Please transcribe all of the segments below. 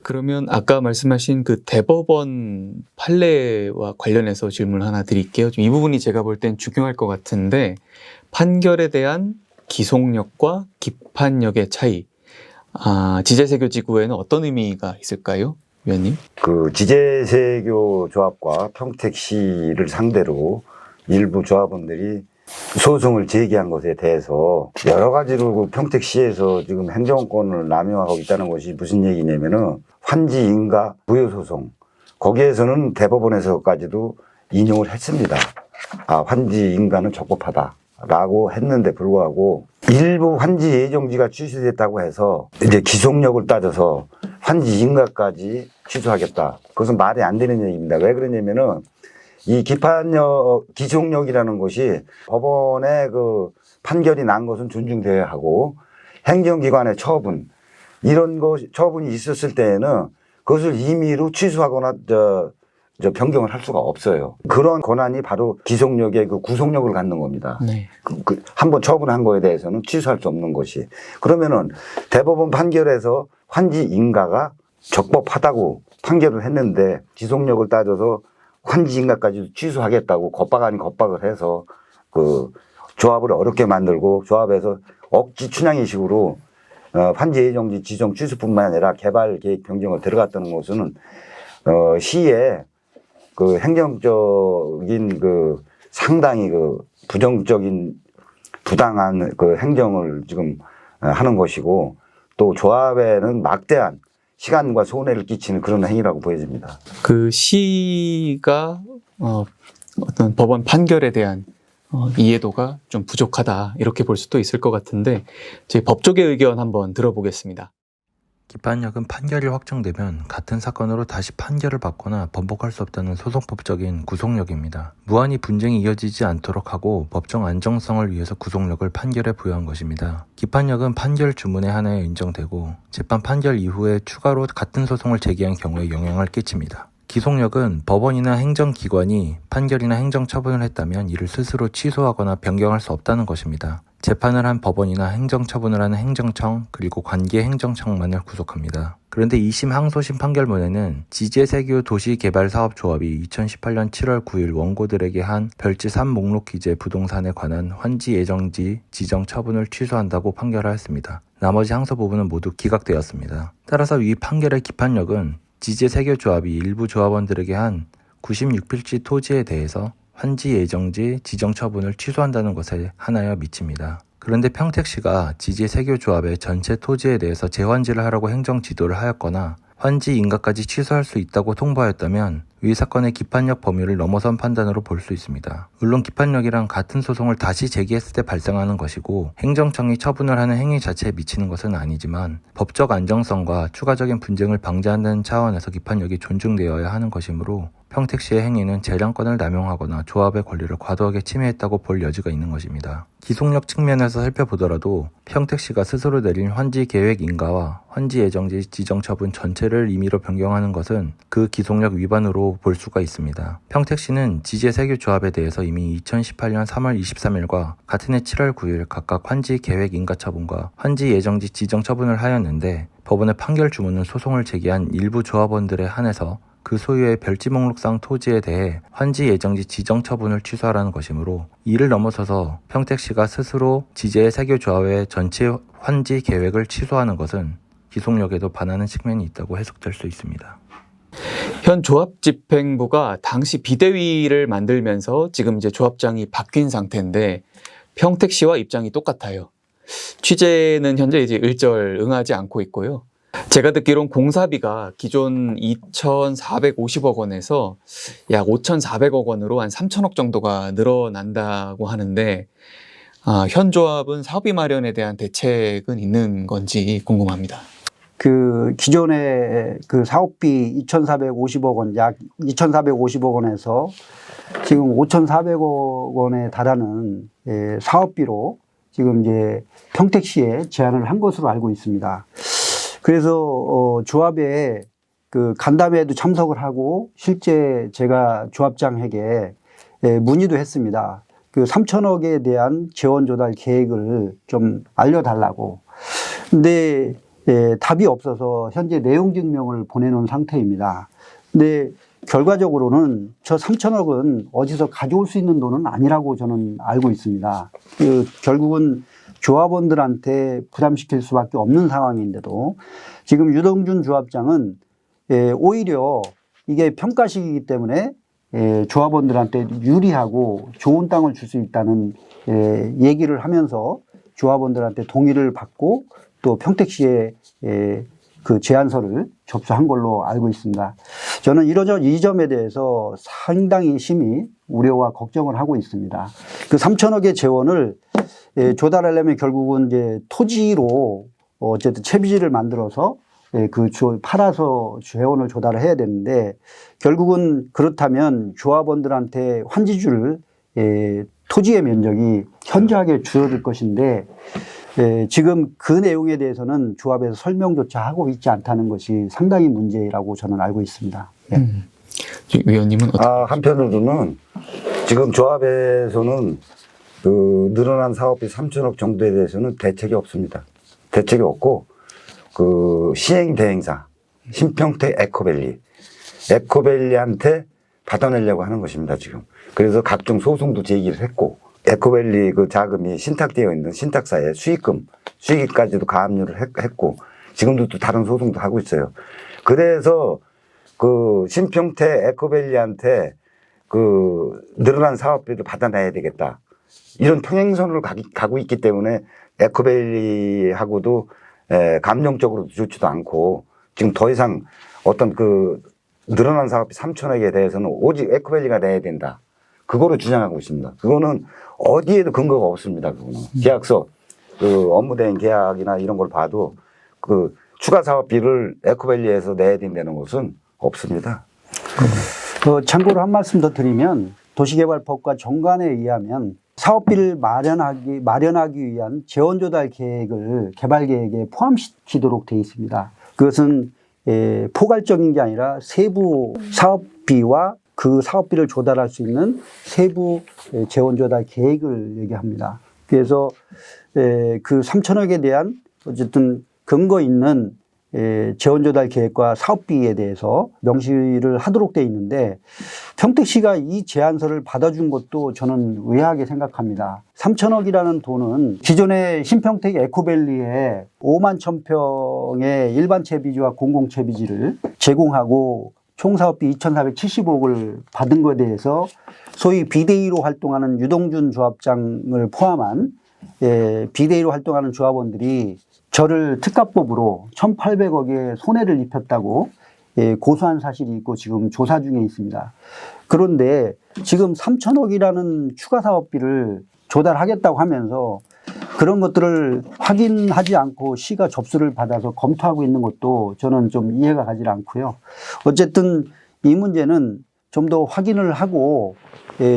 그러면 아까 말씀하신 그 대법원 판례와 관련해서 질문 하나 드릴게요. 이 부분이 제가 볼 땐 중요할 것 같은데, 판결에 대한 기속력과 기판력의 차이, 지제세교지구에는 어떤 의미가 있을까요, 위원님? 그 지제세교 조합과 평택시를 상대로 일부 조합원들이 소송을 제기한 것에 대해서 여러 가지로 그 평택시에서 지금 행정권을 남용하고 있다는 것이 무슨 얘기냐면은 환지 인가 부여 소송, 거기에서는 대법원에서까지도 인용을 했습니다. 환지 인가는 적법하다라고 했는데 불구하고 일부 환지 예정지가 취소됐다고 해서 이제 기속력을 따져서 환지 인가까지 취소하겠다. 그것은 말이 안 되는 얘기입니다. 왜 그러냐면은 이 기속력이라는 것이 법원의 그 판결이 난 것은 존중되어야 하고, 행정기관의 처분, 이런 처분이 있었을 때에는 그것을 임의로 취소하거나 변경을 할 수가 없어요. 그런 권한이 바로 기속력의 그 구속력을 갖는 겁니다. 네. 한번 처분한 거에 대해서는 취소할 수 없는 것이. 그러면은 대법원 판결에서 환지 인가가 적법하다고 판결을 했는데 기속력을 따져서 환지 인가까지 취소하겠다고 겁박 아닌 겁박을 해서 그 조합을 어렵게 만들고, 조합에서 억지 춘향이식으로 환지 예정지 지정 취소뿐만 아니라 개발 계획 변경을 들어갔다는 것은 시의 그 행정적인 그 상당히 그 부정적인 부당한 그 행정을 지금 하는 것이고, 또 조합에는 막대한 시간과 손해를 끼치는 그런 행위라고 보여집니다. 그 시가 어떤 법원 판결에 대한 이해도가 좀 부족하다, 이렇게 볼 수도 있을 것 같은데, 저희 법조계 의견 한번 들어보겠습니다. 기판력은 판결이 확정되면 같은 사건으로 다시 판결을 받거나 번복할 수 없다는 소송법적인 구속력입니다. 무한히 분쟁이 이어지지 않도록 하고 법정 안정성을 위해서 구속력을 판결에 부여한 것입니다. 기판력은 판결 주문에 한해 인정되고 재판 판결 이후에 추가로 같은 소송을 제기한 경우에 영향을 끼칩니다. 기속력은 법원이나 행정기관이 판결이나 행정처분을 했다면 이를 스스로 취소하거나 변경할 수 없다는 것입니다. 재판을 한 법원이나 행정처분을 하는 행정청, 그리고 관계 행정청만을 구속합니다. 그런데 2심 항소심 판결문에는 지제세교 도시개발사업조합이 2018년 7월 9일 원고들에게 한 별지 3목록 기재 부동산에 관한 환지 예정지 지정 처분을 취소한다고 판결하였습니다. 나머지 항소 부분은 모두 기각되었습니다. 따라서 이 판결의 기판력은 지제세교조합이 일부 조합원들에게 한 96필지 토지에 대해서 환지 예정지 지정 처분을 취소한다는 것에 한하여 미칩니다. 그런데 평택시가 지제세교조합의 전체 토지에 대해서 재환지를 하라고 행정 지도를 하였거나 환지 인가까지 취소할 수 있다고 통보하였다면 위 사건의 기판력 범위를 넘어선 판단으로 볼 수 있습니다. 물론 기판력이란 같은 소송을 다시 제기했을 때 발생하는 것이고 행정청이 처분을 하는 행위 자체에 미치는 것은 아니지만 법적 안정성과 추가적인 분쟁을 방지하는 차원에서 기판력이 존중되어야 하는 것이므로 평택시의 행위는 재량권을 남용하거나 조합의 권리를 과도하게 침해했다고 볼 여지가 있는 것입니다. 기속력 측면에서 살펴보더라도 평택시가 스스로 내린 환지 계획 인가와 환지 예정지 지정 처분 전체를 임의로 변경하는 것은 그 기속력 위반으로 볼 수가 있습니다. 평택시는 지제세교조합에 대해서 이미 2018년 3월 23일과 같은 해 7월 9일 각각 환지 계획 인가 처분과 환지 예정지 지정 처분을 하였는데, 법원의 판결 주문은 소송을 제기한 일부 조합원들에 한해서 그 소유의 별지 목록상 토지에 대해 환지 예정지 지정 처분을 취소하라는 것이므로, 이를 넘어서서 평택시가 스스로 지제세교조합의 전체 환지 계획을 취소하는 것은 기속력에도 반하는 측면이 있다고 해석될 수 있습니다. 현 조합집행부가 당시 비대위를 만들면서 지금 이제 조합장이 바뀐 상태인데 평택시와 입장이 똑같아요. 취재는 현재 이제 일절 응하지 않고 있고요. 제가 듣기론 공사비가 기존 2,450억 원에서 약 5,400억 원으로 한 3,000억 정도가 늘어난다고 하는데, 현 조합은 사업비 마련에 대한 대책은 있는 건지 궁금합니다. 그 기존의 그 사업비 2,450억 원, 약 2,450억 원에서 지금 5,400억 원에 달하는 사업비로 지금 이제 평택시에 제안을 한 것으로 알고 있습니다. 그래서 조합에 그 간담회에도 참석을 하고 실제 제가 조합장에게 문의도 했습니다. 그 3,000억에 대한 재원 조달 계획을 좀 알려달라고. 근데 답이 없어서 현재 내용 증명을 보내놓은 상태입니다. 근데 결과적으로는 저 3천억은 어디서 가져올 수 있는 돈은 아니라고 저는 알고 있습니다. 결국은 조합원들한테 부담시킬 수밖에 없는 상황인데도 지금 유동준 조합장은 오히려 이게 평가식이기 때문에 조합원들한테 유리하고 좋은 땅을 줄 수 있다는 얘기를 하면서 조합원들한테 동의를 받고 또 평택시에 그 제안서를 접수한 걸로 알고 있습니다. 저는 이 점에 대해서 상당히 심히 우려와 걱정을 하고 있습니다. 그 3천억의 재원을 조달하려면 결국은 이제 토지로 어쨌든 채비지를 만들어서 팔아서 재원을 조달을 해야 되는데 결국은 그렇다면 조합원들한테 환지주를 토지의 면적이 현저하게 줄어들 것인데 지금 그 내용에 대해서는 조합에서 설명조차 하고 있지 않다는 것이 상당히 문제라고 저는 알고 있습니다. 위원님은 어떻게? 한편으로는 지금 조합에서는 그 늘어난 사업비 3천억 정도에 대해서는 대책이 없습니다. 대책이 없고 그 시행 대행사 신평택 에코밸리한테 받아내려고 하는 것입니다, 지금. 그래서 각종 소송도 제기를 했고, 에코밸리 그 자금이 신탁되어 있는 신탁사에 수익까지도 가압류를 했고, 지금도 또 다른 소송도 하고 있어요. 그래서 그 신평택 에코밸리한테 그 늘어난 사업비를 받아내야 되겠다. 이런 평행선을 가고 있기 때문에 에코밸리하고도 감정적으로 좋지도 않고, 지금 더 이상 어떤 그 늘어난 사업비 3천억에 대해서는 오직 에코밸리가 내야 된다. 그거로 주장하고 있습니다. 그거는 어디에도 근거가 없습니다. 그거는 계약서, 그 업무대행 계약이나 이런 걸 봐도 그 추가 사업비를 에코밸리에서 내야 된다는 것은 없습니다. 참고로 한 말씀 더 드리면 도시개발법과 정관에 의하면 사업비를 마련하기 위한 재원조달 계획을 개발 계획에 포함시키도록 되어 있습니다. 그것은 포괄적인 게 아니라 세부 사업비와 그 사업비를 조달할 수 있는 세부 재원조달 계획을 얘기합니다. 그래서 그 3천억에 대한 어쨌든 근거 있는 재원조달 계획과 사업비에 대해서 명시를 하도록 되어 있는데 평택시가 이 제안서를 받아준 것도 저는 의아하게 생각합니다. 3천억이라는 돈은 기존의 신평택 에코밸리에 5만 1,000평의 일반 채비지와 공공 채비지를 제공하고 총 사업비 2,470억을 받은 것에 대해서 소위 비대위로 활동하는 유동준 조합장을 포함한 비대위로 활동하는 조합원들이 저를 특가법으로 1,800억의 손해를 입혔다고 고소한 사실이 있고 지금 조사 중에 있습니다. 그런데 지금 3천억이라는 추가 사업비를 조달하겠다고 하면서 그런 것들을 확인하지 않고 시가 접수를 받아서 검토하고 있는 것도 저는 좀 이해가 가지 않고요. 어쨌든 이 문제는 좀 더 확인을 하고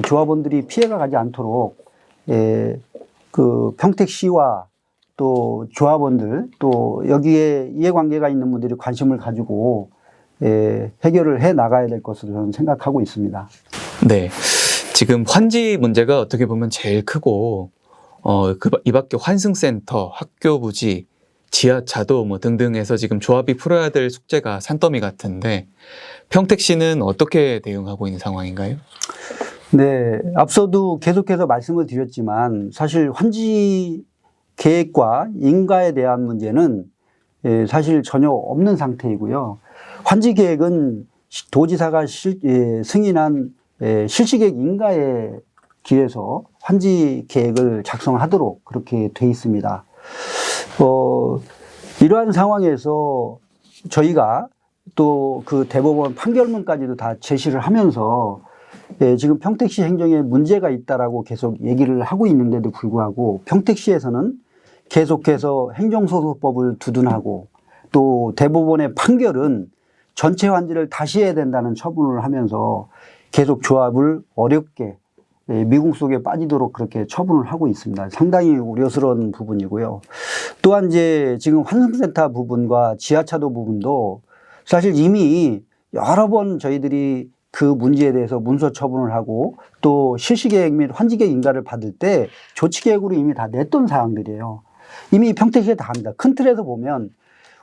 조합원들이 피해가 가지 않도록 그 평택시와 또 조합원들 또 여기에 이해관계가 있는 분들이 관심을 가지고 해결을 해 나가야 될 것으로 저는 생각하고 있습니다. 네, 지금 환지 문제가 어떻게 보면 제일 크고 이 밖에 환승센터, 학교 부지, 지하차도 뭐 등등해서 지금 조합이 풀어야 될 숙제가 산더미 같은데 평택시는 어떻게 대응하고 있는 상황인가요? 네, 앞서도 계속해서 말씀을 드렸지만 사실 환지 계획과 인가에 대한 문제는 사실 전혀 없는 상태이고요. 환지 계획은 도지사가 승인한 실시계획 인가에 기해서 환지 계획을 작성하도록 그렇게 돼 있습니다. 이러한 상황에서 저희가 또 그 대법원 판결문까지도 다 제시를 하면서 지금 평택시 행정에 문제가 있다라고 계속 얘기를 하고 있는데도 불구하고 평택시에서는 계속해서 행정소송법을 두둔하고 또 대법원의 판결은 전체 환지를 다시 해야 된다는 처분을 하면서 계속 조합을 어렵게 미궁 속에 빠지도록 그렇게 처분을 하고 있습니다. 상당히 우려스러운 부분이고요. 또한 이제 지금 환승센터 부분과 지하차도 부분도 사실 이미 여러 번 저희들이 그 문제에 대해서 문서 처분을 하고 또 실시계획 및 환지계획 인가를 받을 때 조치계획으로 이미 다 냈던 사항들이에요. 이미 평택시에 다 합니다. 큰 틀에서 보면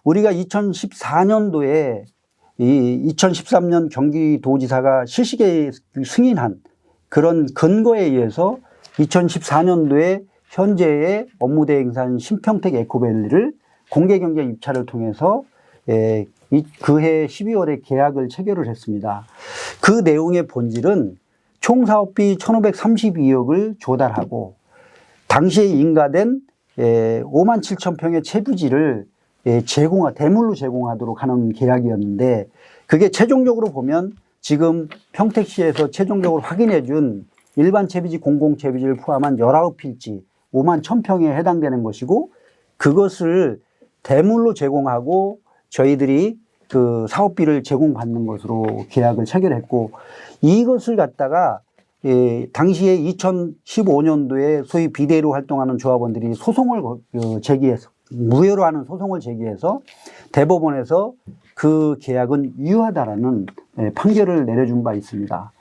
우리가 2014년도에 이 2013년 경기도지사가 실시계획 승인한 그런 근거에 의해서 2014년도에 현재의 업무 대행사인 신평택 에코밸리를 공개경쟁 입찰을 통해서 그해 12월에 계약을 체결을 했습니다. 그 내용의 본질은 총 사업비 1,532억을 조달하고 당시에 인가된 5만 7천 평의 채부지를 대물로 제공하도록 하는 계약이었는데 그게 최종적으로 보면 지금 평택시에서 최종적으로 확인해 준 일반 채비지, 공공 채비지를 포함한 19필지 5만 1,000평에 해당되는 것이고 그것을 대물로 제공하고 저희들이 그 사업비를 제공받는 것으로 계약을 체결했고 이것을 갖다가 당시에 2015년도에 소위 비대위로 활동하는 조합원들이 소송을 제기해서 무효로 하는 소송을 제기해서 대법원에서 그 계약은 유효하다라는 판결을 내려준 바 있습니다.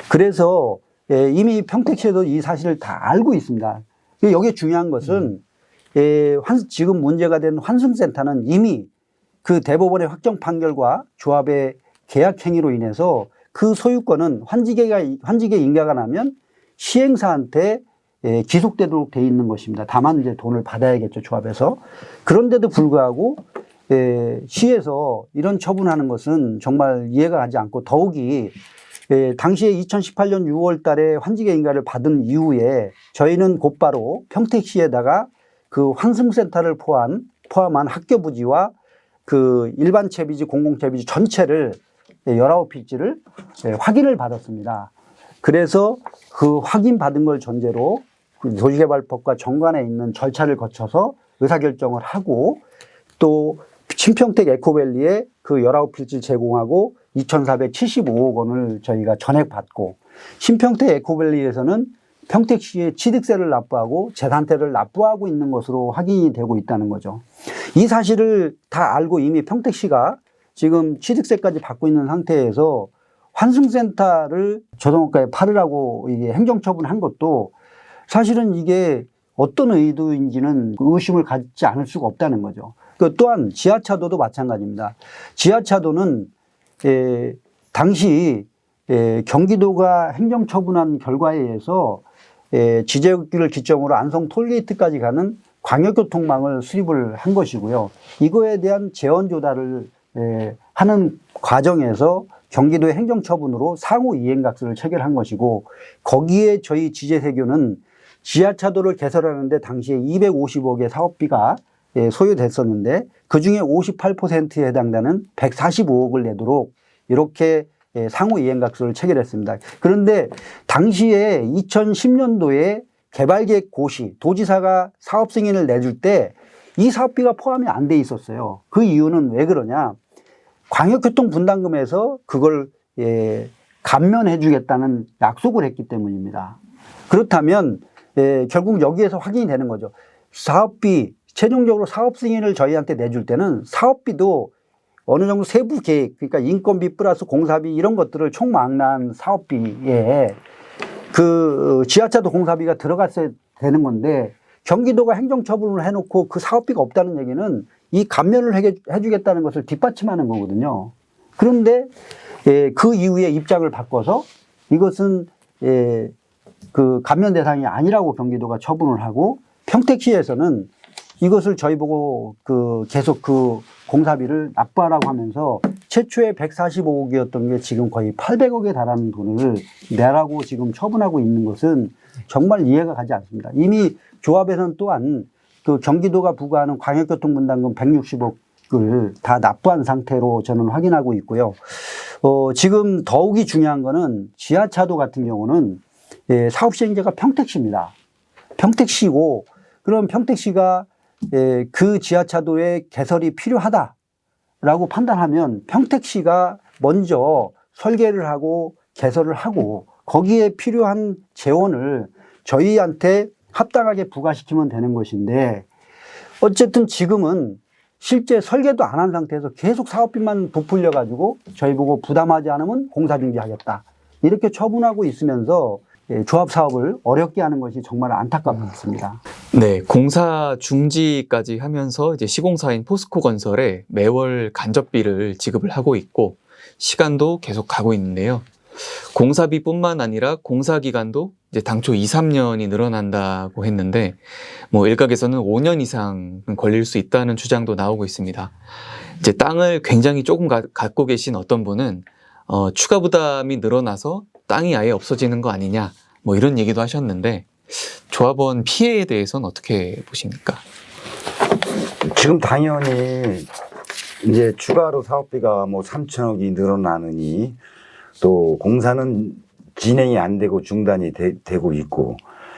그래서 이미 평택시에도 이 사실을 다 알고 있습니다. 여기에 중요한 것은 지금 문제가 된 환승센터는 이미 그 대법원의 확정 판결과 조합의 계약 행위로 인해서 그 소유권은 환지계 인가가 나면 시행사한테 기속되도록 돼 있는 것입니다. 다만 이제 돈을 받아야겠죠, 조합에서. 그런데도 불구하고 시에서 이런 처분하는 것은 정말 이해가 가지 않고 더욱이 당시에 2018년 6월 달에 환지계 인가를 받은 이후에 저희는 곧바로 평택시에다가 그 환승센터를 포함한 학교 부지와 그 일반 채비지, 공공 채비지 전체를 19필지를 확인을 받았습니다. 그래서 그 확인받은 걸 전제로 도시개발법과 정관에 있는 절차를 거쳐서 의사결정을 하고 또 신평택 에코밸리에 그 19필지 제공하고 2,475억 원을 저희가 전액받고 신평택 에코밸리에서는 평택시에 취득세를 납부하고 재산세를 납부하고 있는 것으로 확인이 되고 있다는 거죠. 이 사실을 다 알고 이미 평택시가 지금 취득세까지 받고 있는 상태에서 환승센터를 조성업가에 팔으라고 이게 행정처분한 것도 사실은 이게 어떤 의도인지는 의심을 갖지 않을 수가 없다는 거죠. 또한 지하차도도 마찬가지입니다. 지하차도는 당시 경기도가 행정처분한 결과에 의해서 지제구를 기점으로 안성 톨게이트까지 가는 광역교통망을 수립을 한 것이고요. 이거에 대한 재원 조달을 하는 과정에서 경기도의 행정처분으로 상호 이행각서를 체결한 것이고 거기에 저희 지제세교는 지하차도를 개설하는데 당시에 250억의 사업비가 소요됐었는데 그중에 58%에 해당되는 145억을 내도록 이렇게 상호 이행각서를 체결했습니다. 그런데 당시에 2010년도에 개발계획 고시 도지사가 사업 승인을 내줄 때 이 사업비가 포함이 안 돼 있었어요. 그 이유는 왜 그러냐? 광역교통분담금에서 그걸 감면해 주겠다는 약속을 했기 때문입니다. 그렇다면 결국 여기에서 확인이 되는 거죠. 사업비 최종적으로 사업 승인을 저희한테 내줄 때는 사업비도 어느 정도 세부 계획, 그러니까 인건비 플러스 공사비 이런 것들을 총망라한 사업비에 그 지하차도 공사비가 들어갔어야 되는 건데 경기도가 행정처분을 해놓고 그 사업비가 없다는 얘기는 이 감면을 해주겠다는 것을 뒷받침하는 거거든요. 그런데 그 이후에 입장을 바꿔서 이것은 그 감면 대상이 아니라고 경기도가 처분을 하고 평택시에서는 이것을 저희 보고 계속 그 공사비를 납부하라고 하면서 최초에 145억이었던 게 지금 거의 800억에 달하는 돈을 내라고 지금 처분하고 있는 것은 정말 이해가 가지 않습니다. 이미 조합에서는 또한 그 경기도가 부과하는 광역교통분담금 160억을 다 납부한 상태로 저는 확인하고 있고요. 지금 더욱이 중요한 거는 지하차도 같은 경우는 사업 시행자가 평택시입니다. 평택시고 그럼 평택시가 그 지하차도의 개설이 필요하다라고 판단하면 평택시가 먼저 설계를 하고 개설을 하고 거기에 필요한 재원을 저희한테 합당하게 부과시키면 되는 것인데 어쨌든 지금은 실제 설계도 안 한 상태에서 계속 사업비만 부풀려 가지고 저희 보고 부담하지 않으면 공사 중지하겠다 이렇게 처분하고 있으면서 조합 사업을 어렵게 하는 것이 정말 안타깝습니다. 네, 공사 중지까지 하면서 이제 시공사인 포스코 건설에 매월 간접비를 지급을 하고 있고 시간도 계속 가고 있는데요. 공사비뿐만 아니라 공사 기간도 이제 당초 2, 3년이 늘어난다고 했는데 뭐 일각에서는 5년 이상 걸릴 수 있다는 주장도 나오고 있습니다. 이제 땅을 굉장히 조금 갖고 계신 어떤 분은 추가 부담이 늘어나서 땅이 아예 없어지는 거 아니냐 뭐 이런 얘기도 하셨는데 조합원 피해에 대해서는 어떻게 보십니까? 지금 당연히 이제 추가로 사업비가 뭐 3천억이 늘어나느니 또 공사는 진행이 안 되고 중단이 되고 있고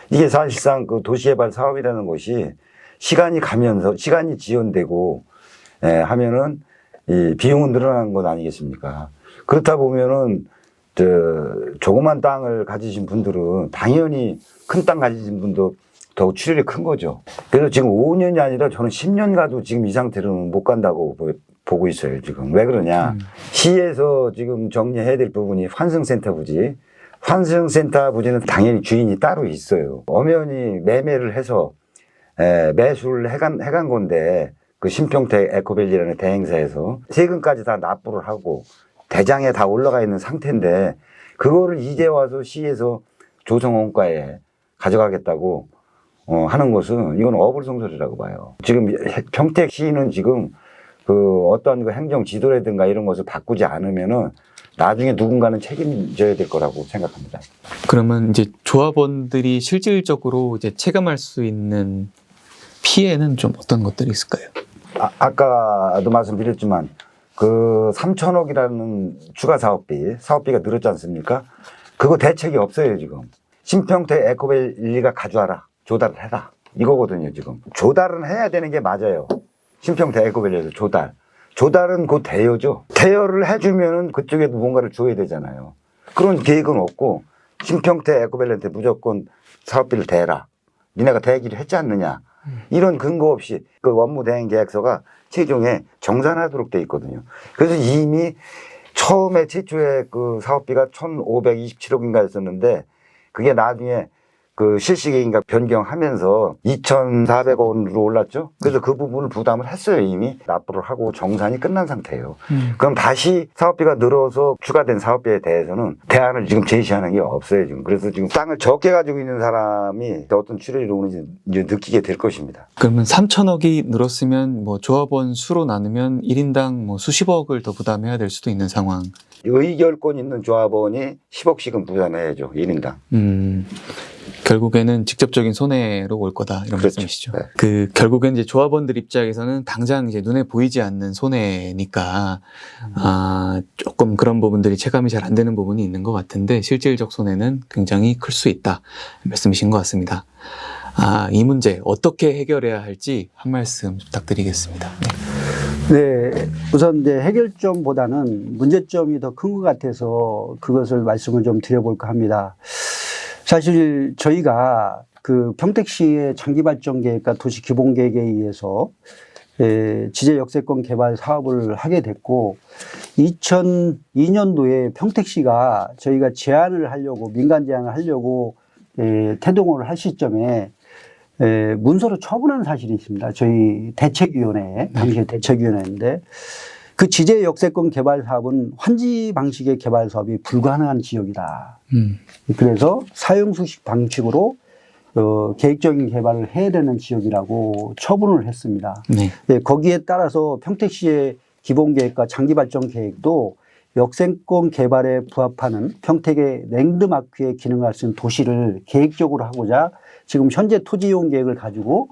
이게 사실상 그 도시개발 사업이라는 것이 시간이 가면서 시간이 지연되고 하면은 이 비용은 늘어나는 것 아니겠습니까? 그렇다 보면은 조그만 땅을 가지신 분들은 당연히 큰 땅 가지신 분도 더 출혈이 큰 거죠. 그래서 지금 5년이 아니라 저는 10년 가도 지금 이 상태로는 못 간다고 보고 있어요, 지금. 왜 그러냐. 시에서 지금 정리해야 될 부분이 환승센터 부지. 환승센터 부지는 당연히 주인이 따로 있어요. 엄연히 매매를 해서 매수를 해간 건데 그 신평택 에코밸리라는 대행사에서 세금까지 다 납부를 하고 대장에 다 올라가 있는 상태인데 그거를 이제 와서 시에서 조성원가에 가져가겠다고 하는 것은 이건 어불성설이라고 봐요. 지금 평택시는 지금 그 어떤 그 행정 지도라든가 이런 것을 바꾸지 않으면은 나중에 누군가는 책임져야 될 거라고 생각합니다. 그러면 이제 조합원들이 실질적으로 이제 체감할 수 있는 피해는 좀 어떤 것들이 있을까요? 아까도 말씀드렸지만 그 3천억이라는 추가 사업비가 늘었지 않습니까? 그거 대책이 없어요, 지금. 신평택 에코밸리가 가져와라. 조달을 해라. 이거거든요, 지금. 조달은 해야 되는 게 맞아요. 신평택 에코밸리에서 조달은 곧 대여죠. 대여를 해주면은 그쪽에도 뭔가를 줘야 되잖아요. 그런 계획은 없고, 신평택 에코밸리한테 무조건 사업비를 대라. 니네가 대기를 했지 않느냐. 이런 근거 없이 그 원무 대행 계약서가 최종에 정산하도록 돼 있거든요. 그래서 이미 처음에 최초에 그 사업비가 1,527억인가였었는데 그게 나중에 그 실시계획인가 변경하면서 2,400원으로 올랐죠. 그래서 그 부분을 부담을 했어요. 이미 납부를 하고 정산이 끝난 상태예요. 그럼 다시 사업비가 늘어서 추가된 사업비에 대해서는 대안을 지금 제시하는 게 없어요. 지금. 그래서 지금 땅을 적게 가지고 있는 사람이 어떤 출혈이 오는지 이제 느끼게 될 것입니다. 그러면 3천억이 늘었으면 뭐 조합원 수로 나누면 1인당 뭐 수십억을 더 부담해야 될 수도 있는 상황. 의결권 있는 조합원이 10억씩은 부담해야죠. 1인당. 결국에는 직접적인 손해로 올 거다 이런 그렇죠. 말씀이시죠. 네. 그 결국엔 이제 조합원들 입장에서는 당장 이제 눈에 보이지 않는 손해니까 조금 그런 부분들이 체감이 잘 안 되는 부분이 있는 것 같은데 실질적 손해는 굉장히 클 수 있다 말씀이신 것 같습니다. 이 문제 어떻게 해결해야 할지 한 말씀 부탁드리겠습니다. 네, 우선 이제 해결점보다는 문제점이 더 큰 것 같아서 그것을 말씀을 좀 드려볼까 합니다. 사실 저희가 그 평택시의 장기발전계획과 도시기본계획에 의해서 지제 역세권 개발 사업을 하게 됐고 2002년도에 평택시가 저희가 제안을 하려고 민간 제안을 하려고 태동을 할 시점에 문서로 처분한 사실이 있습니다. 저희 대책위원회 당시에 대책위원회인데 그 지제 역세권 개발 사업은 환지 방식의 개발 사업이 불가능한 지역이다. 그래서 사용수식 방식으로 계획적인 개발을 해야 되는 지역이라고 처분을 했습니다. 네, 거기에 따라서 평택시의 기본계획과 장기발전계획도 역세권 개발에 부합하는 평택의 랜드마크의 기능을 할 수 있는 도시를 계획적으로 하고자 지금 현재 토지이용 계획을 가지고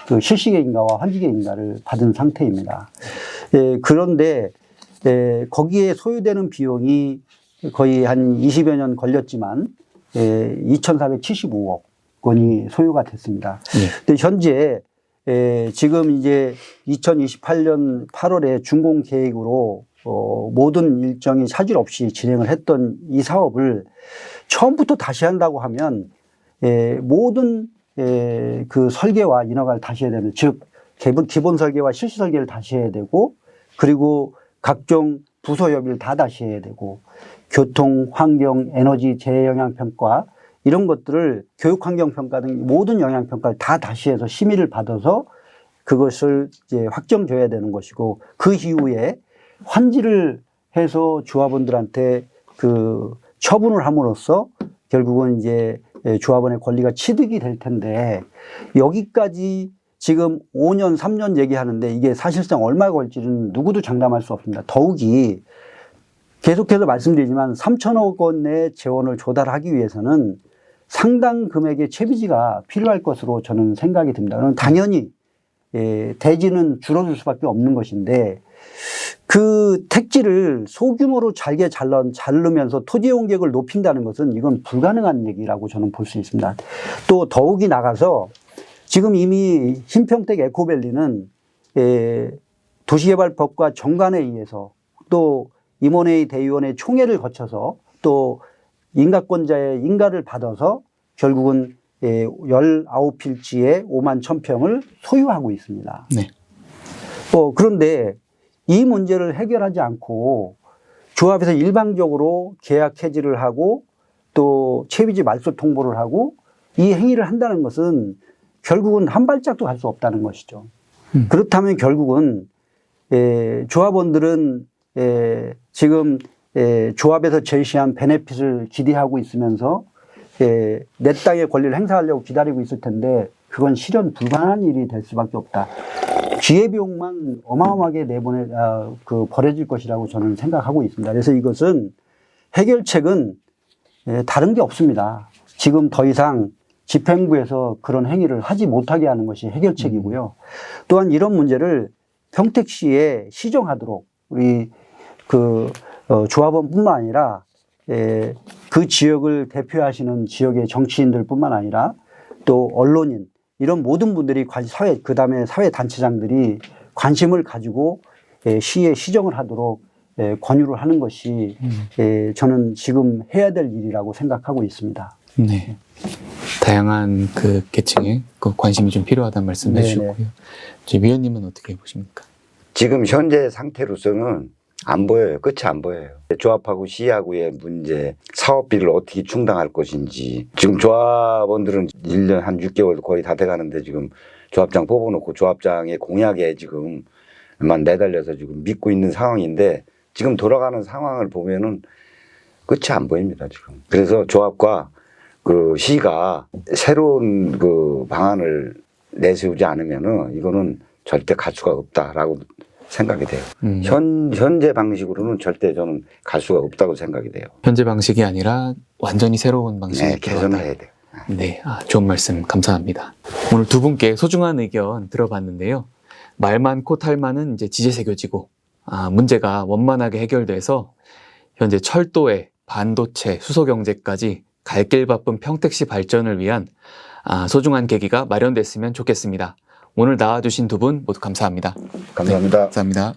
그 실시계획인가와 환지계획인가를 받은 상태입니다. 그런데 거기에 소요되는 비용이 거의 한 20여 년 걸렸지만 2,475억 원이 소요가 됐습니다. 근데 현재 지금 이제 2028년 8월에 준공 계획으로 모든 일정이 차질 없이 진행을 했던 이 사업을 처음부터 다시 한다고 하면 모든 그 설계와 인허가를 다시 해야 되는, 즉 기본 설계와 실시 설계를 다시 해야 되고, 그리고 각종 부서 협의를 다 다시 해야 되고 교통, 환경, 에너지, 재해 영향 평가 이런 것들을 교육 환경 평가 등 모든 영향 평가를 다 다시 해서 심의를 받아서 그것을 이제 확정줘야 되는 것이고 그 이후에 환지를 해서 조합원들한테 그 처분을 함으로써 결국은 이제 조합원의 권리가 취득이 될 텐데 여기까지 지금 5년, 3년 얘기하는데 이게 사실상 얼마 걸지는 누구도 장담할 수 없습니다. 더욱이 계속해서 말씀드리지만 3천억 원의 재원을 조달하기 위해서는 상당 금액의 채비지가 필요할 것으로 저는 생각이 듭니다. 그럼 당연히 대지는 줄어들 수밖에 없는 것인데 그 택지를 소규모로 잘게 자르면서 토지 용적을 높인다는 것은 이건 불가능한 얘기라고 저는 볼 수 있습니다. 또 더욱이 나가서 지금 이미 신평택 에코밸리는 도시개발법과 정관에 의해서 또 임원회의 대의원의 총회를 거쳐서 또 인가권자의 인가를 받아서 결국은 19필지에 5만 1,000평을 소유하고 있습니다. 네. 그런데 이 문제를 해결하지 않고 조합에서 일방적으로 계약 해지를 하고 또 채비지 말소 통보를 하고 이 행위를 한다는 것은 결국은 한 발짝도 갈 수 없다는 것이죠. 그렇다면 결국은 조합원들은 지금 조합에서 제시한 베네핏을 기대하고 있으면서 내 땅의 권리를 행사하려고 기다리고 있을 텐데 그건 실현 불가능한 일이 될 수밖에 없다. 기회비용만 어마어마하게 벌어질 것이라고 저는 생각하고 있습니다. 그래서 이것은 해결책은 다른 게 없습니다. 지금 더 이상 집행부에서 그런 행위를 하지 못하게 하는 것이 해결책이고요. 또한 이런 문제를 평택시에 시정하도록 우리 조합원뿐만 아니라 그 지역을 대표하시는 지역의 정치인들뿐만 아니라 또 언론인 이런 모든 분들이 사회 그다음에 사회 단체장들이 관심을 가지고 시에 시정을 하도록 권유를 하는 것이 저는 지금 해야 될 일이라고 생각하고 있습니다. 네. 다양한 그 계층에 그 관심이 좀 필요하다는 말씀 해주셨고요. 위원님은 어떻게 보십니까? 지금 현재 상태로서는 안 보여요. 끝이 안 보여요. 조합하고 시하고의 문제, 사업비를 어떻게 충당할 것인지. 지금 조합원들은 1년 한 6개월 거의 다 돼가는데 지금 조합장 뽑아놓고 조합장의 공약에 지금만 매달려서 지금 믿고 있는 상황인데 지금 돌아가는 상황을 보면은 끝이 안 보입니다, 지금. 그래서 조합과 그 시가 새로운 그 방안을 내세우지 않으면은 이거는 절대 갈 수가 없다라고 생각이 돼요. 현재 방식으로는 절대 저는 갈 수가 없다고 생각이 돼요. 현재 방식이 아니라 완전히 새로운 방식이 네, 개선을 해야 돼요. 네, 좋은 말씀 감사합니다. 오늘 두 분께 소중한 의견 들어봤는데요. 말 많고 탈 많은 이제 지제 새겨지고 문제가 원만하게 해결돼서 현재 철도에 반도체, 수소 경제까지 갈 길 바쁜 평택시 발전을 위한 소중한 계기가 마련됐으면 좋겠습니다. 오늘 나와주신 두 분 모두 감사합니다. 감사합니다. 네, 감사합니다.